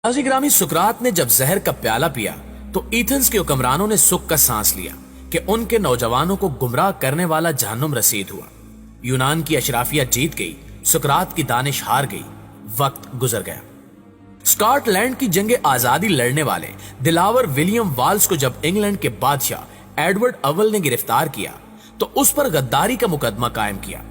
नाज़रीन ग्रामी, सुकरात ने जब जहर का प्याला पिया तो एथेंस के हुक्मरानों ने सुख का सांस लिया कि उनके नौजवानों को गुमराह करने वाला जहन्नुम रसीद हुआ। यूनान की अशराफिया जीत गई, सुकरात की दानिश हार गई, वक्त गुजर गया। स्कॉटलैंड की जंग आजादी लड़ने वाले दिलावर विलियम वाल्स को जब इंग्लैंड के बादशाह एडवर्ड अव्वल ने गिरफ्तार किया तो उस पर गद्दारी का मुकदमा कायम किया।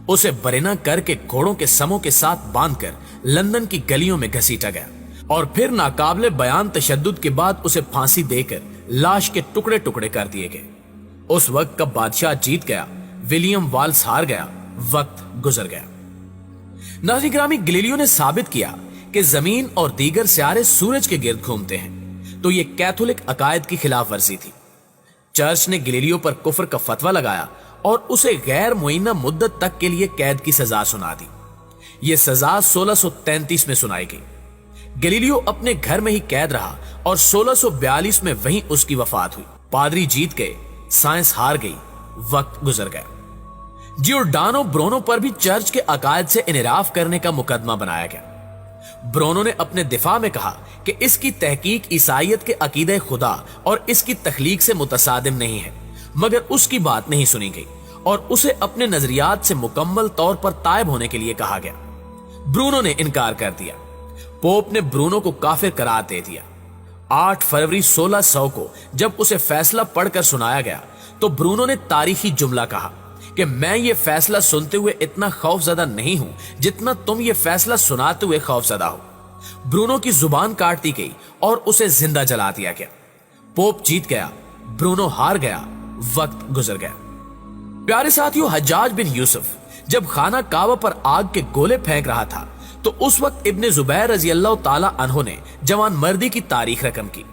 उसे बरेना करके घोड़ों के समूह के साथ बांधकर लंदन की गलियों में घसीटा गया और फिर नाकाबिले बयान तशद्दुद के बाद उसे फांसी देकर लाश के टुकड़े टुकड़े कर दिए गए। उस वक्त का बादशाह जीत गया, विलियम वाल्स हार गया, वक्त गुजर गया। नाज़रीन ग्रामी, गैलीलियो ने साबित किया कि जमीन और दीगर सियारे सूरज के गिर्द घूमते हैं, तो ये कैथोलिक अकायद की खिलाफ वर्जी थी। चर्च ने गैलीलियो पर कुफ्र का फतवा लगाया और उसे गैर मुइन्ना मुद्दत तक के लिए कैद की सजा सुना दी। यह सजा 1633 में सुनाई गई। गैलीलियो अपने घर में ही कैद रहा और 1642 में वहीं उसकी वफात हुई। पादरी जीत गए, साइंस हार गई, वक्त गुजर गया। जियोर्डानो ब्रूनो पर भी चर्च के अकायद से इनराफ करने का मुकदमा बनाया गया। ब्रूनो ने अपने दिफा में कहा कि इसकी तहकीक ईसाइयत के अकीदे खुदा और इसकी तखलीक से मुतसादिम नहीं है, मगर उसकी बात नहीं सुनी गई और उसे अपने नजरियात से मुकम्मल तौर पर तायब होने के लिए कहा गया। ब्रूनो ने इनकार कर दिया। पोप ने ब्रूनो को काफिर करार दे दिया। 8 फरवरी 1600 को जब उसे फैसला पढ़कर सुनाया गया तो ब्रूनो ने तारीखी जुमला कहा कि मैं ये फैसला सुनते हुए इतना खौफजदा नहीं हूं जितना तुम ये फैसला सुनाते हुए खौफजदा हो। ब्रूनो की जुबान काट दी गई और उसे जिंदा जला दिया गया। पोप जीत गया, ब्रूनो हार गया, वक्त गुजर गया। प्यारे साथियों, हज्जाज बिन यूसुफ जब खाना काबा पर आग के गोले फेंक रहा था तो उस वक्त इब्ने जुबैर रजी अल्लाह ताला अन्हो ने जवान मर्दी की तारीख रकम की।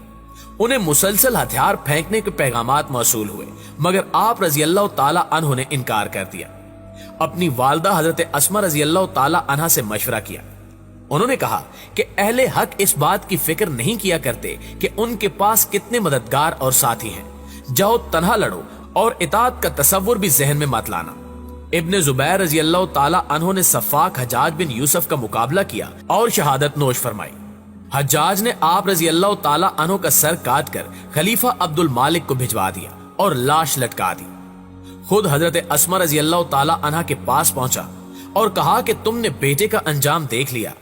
उन्हें मुसलसल हथियार फेंकने के पैगामात मौसूल हुए, मगर आप रजी अल्लाह ताला अन्हो ने इनकार कर दिया। अपनी वालदा हजरत अस्मा रजी अल्लाह ताला अन्हा से मशवरा किया। उन्होंने कहा कि अहले हक इस बात की फिक्र नहीं किया करते कि उनके पास कितने मददगार और साथी हैं। जाओ तन्हा लड़ो और इताअत का तसव्वुर भी जहन में मत लाना। इब्ने जुबैर रजी अल्लाह ताला अन्हो ने सफाक हज्जाज बिन यूसुफ का मुकाबला किया और शहादत नोश फरमाई। हज्जाज ने आप रजी अल्लाह ताला अन्हो का सर काट कर खलीफा अब्दुल मालिक को भिजवा दिया और लाश लटका दी। खुद हजरत अस्मा रजी अल्लाह ताला अन्हा के पास पहुंचा और कहा कि तुमने बेटे का अंजाम देख लिया।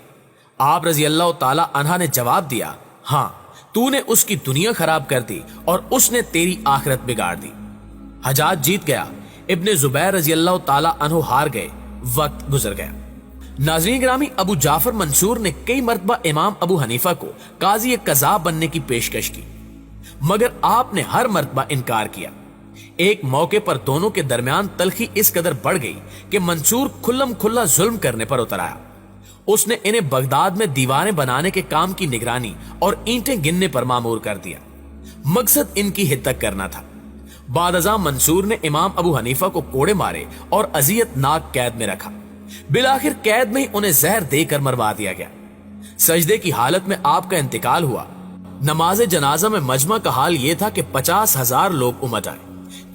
आप रजी अल्लाह ताला अन्हा ने जवाब दिया, हाँ, तूने उसकी दुनिया खराब कर दी और उसने तेरी आखिरत बिगाड़ दी। हज्जाज जीत गया, इब्ने जुबैर रजी अल्लाह ताला अन्हो हार गए, वक्त गुजर गया। नाज़रीन ग्रामी, अबू जाफर मंसूर ने कई मरतबा इमाम अबू हनीफा को काजी कज़ा बनने की पेशकश की, मगर आपने हर मरतबा इनकार किया। एक मौके पर दोनों के दरमियान तलखी इस कदर बढ़ गई कि मंसूर खुल्लम खुल्ला जुल्म करने पर उतर आया। उसने इन्हें बगदाद में दीवारें बनाने के काम की निगरानी और ईंटें गिनने पर मामूर कर दिया। मकसद इनकी हित्तक करना था। बादअज़ा मंसूर ने इमाम अबू हनीफा को कोड़े मारे और अजियतनाक कैद में रखा। बिलाखिर कैद में ही उन्हें जहर देकर मरवा दिया गया। सजदे की हालत में आपका इंतकाल हुआ। नमाज जनाजा में मजमा का हाल यह था कि 50,000 लोग उमड़ आए।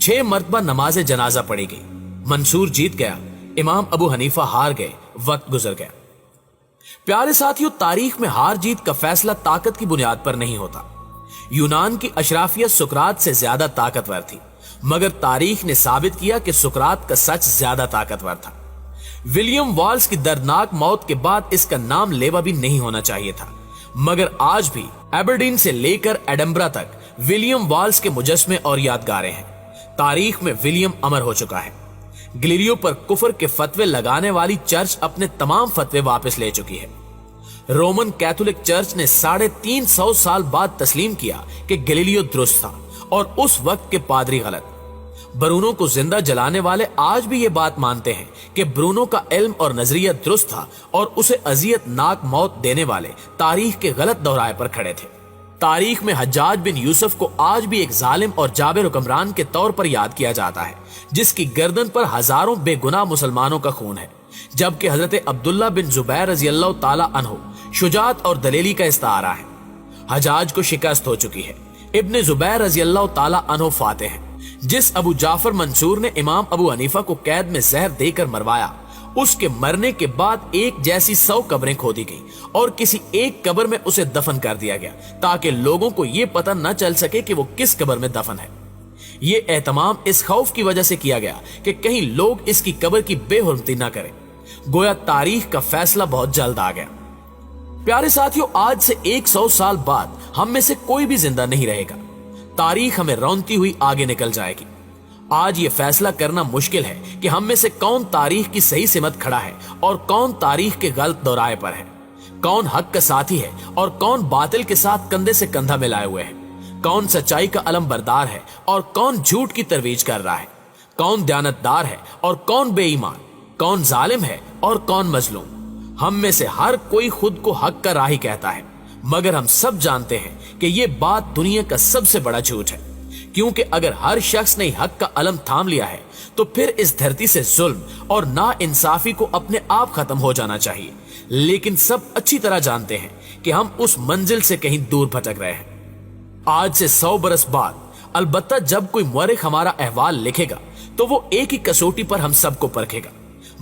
6 मरतबा नमाज जनाजा पढ़ी गई। मंसूर जीत गया, इमाम अबू हनीफा हार गए, वक्त गुजर गया। प्यारे साथियों, तारीख में हार जीत का फैसला ताकत की बुनियाद पर नहीं होता। यूनान की अशराफियत सुकरात से ज्यादा ताकतवर थी, मगर तारीख ने साबित किया कि सुकरात का सच ज्यादा ताकतवर था। विलियम वाल्स की दर्दनाक मौत के बाद इसका नाम लेवा भी नहीं होना चाहिए था, मगर आज भी एबरडीन से लेकर एडम्बरा तक विलियम वाल्स के मुजस्मे और यादगारें हैं। तारीख में विलियम अमर हो चुका है। गैलीलियो पर कुफर के फतवे लगाने वाली चर्च अपने तमाम फतवे वापस ले चुकी है। रोमन कैथोलिक चर्च ने 350 साल बाद तस्लीम किया कि गैलीलियो दुरुस्त था और उस वक्त के पादरी गलत। ब्रूनो को जिंदा जलाने वाले आज भी ये बात मानते हैं कि ब्रूनो का इल्म और नजरिया दुरुस्त था और उसे अजियतनाक मौत देने वाले तारीख के गलत दोहराए पर खड़े थे। तारीख में हज्जाज बिन यूसुफ को आज भी एक जालिम और जाबिर हुक्मरान के तौर पर याद किया जाता है, जिसकी गर्दन पर हजारों बेगुनाह मुसलमानों का खून है, जबकि हजरत अब्दुल्ला बिन जुबैर रजी अल्लाह ताला अन्हो शुजात और दलेली का इस्तारा है। हज्जाज को शिकस्त हो चुकी है। इब्ने जुबैर रजी अल्लाह ताला अन्हो फाते हैं। जिस अबू जाफर मंसूर ने इमाम अबू हनीफा को कैद में जहर देकर मरवाया उसके मरने के बाद एक जैसी 100 कब्रें खोदी गई और किसी एक कब्र में उसे दफन कर दिया गया ताकि लोगों को यह पता न चल सके कि वो किस कब्र में दफन है। ये एहतमाम इस खौफ की वजह से किया गया कि कहीं लोग इसकी कब्र की बेहुरमती न करें। गोया तारीख का फैसला बहुत जल्द आ गया। प्यारे साथियों, आज से 100 साल बाद हम में से कोई भी जिंदा नहीं रहेगा। तारीख हमें रौंदती हुई आगे निकल जाएगी। आज ये फैसला करना मुश्किल है कि हम में से कौन तारीख की सही सिमत खड़ा है और कौन तारीख के गलत दौराए पर है, कौन हक का साथी है और कौन बातिल के साथ कंधे से कंधा मिलाए हुए है, कौन सच्चाई का अलम बरदार है और कौन झूठ की तरवीज कर रहा है, कौन दयानतदार है और कौन बेईमान, कौन जालिम है और कौन मजलूम। हम में से हर कोई खुद को हक का राही कहता है, मगर हम सब जानते हैं कि ये बात दुनिया का सबसे बड़ा झूठ है, क्योंकि अगर हर शख्स ने हक का अलम थाम लिया है तो फिर इस धरती से जुल्म और नाइंसाफी को अपने आप खत्म हो जाना चाहिए। लेकिन सब अच्छी तरह जानते हैं कि हम उस मंजिल से कहीं दूर भटक रहे हैं। आज से 100 बरस बाद अलबत्ता जब कोई मुअर्रिख हमारा अहवाल लिखेगा तो वो एक ही कसौटी पर हम सबको परखेगा,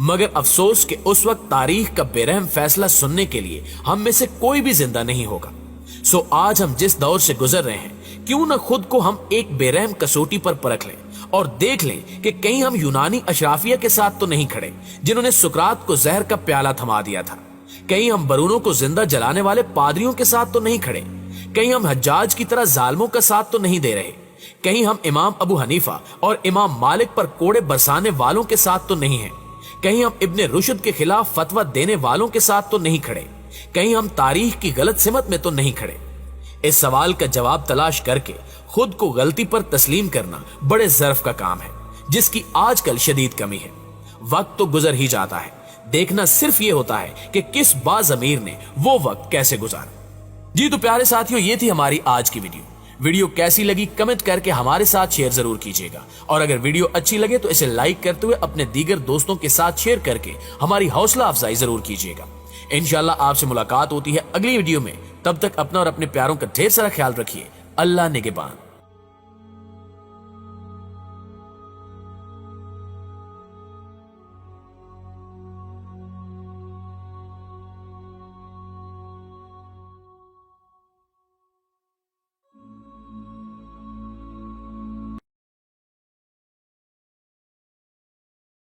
मगर अफसोस कि उस वक्त तारीख का बेरहम फैसला सुनने के लिए हम में से कोई भी जिंदा नहीं होगा। सो आज हम जिस दौर से गुजर रहे हैं, क्यों न खुद को हम एक बेरहम कसौटी पर परख लें और देख लें कि कहीं हम यूनानी अशराफिया के साथ तो नहीं खड़े जिन्होंने सुकरात को जहर का प्याला थमा दिया था, कहीं हम बरूनों को जिंदा जलाने वाले पादरियों के साथ तो नहीं खड़े, कहीं हम हज्जाज की तरह जालिमों का साथ तो नहीं दे रहे, कहीं हम इमाम अबू हनीफा और इमाम मालिक पर कोड़े बरसाने वालों के साथ तो नहीं हैं, कहीं हम इब्ने रुशद के खिलाफ फतवा देने वालों के साथ तो नहीं खड़े, कहीं हम तारीख की गलत सिमत में तो नहीं खड़े। इस सवाल का जवाब तलाश करके खुद को गलती पर तस्लीम करना बड़े ज़र्फ का काम है, जिसकी आजकल शदीद कमी है। वक्त तो गुजर ही जाता है, देखना सिर्फ ये होता है कि किस बाज़मीर ने वो वक्त कैसे गुजारा। जी तो प्यारे साथियों, ये थी हमारी आज की वीडियो कैसी लगी कमेंट करके हमारे साथ शेयर जरूर कीजिएगा, और अगर वीडियो अच्छी लगे तो इसे लाइक करते हुए अपने दीगर दोस्तों के साथ शेयर करके हमारी हौसला अफजाई जरूर कीजिएगा। इंशाल्लाह आपसे मुलाकात होती है अगली वीडियो में। तब तक अपना और अपने प्यारों का ढेर सारा ख्याल रखिए। अल्लाह निगहबान।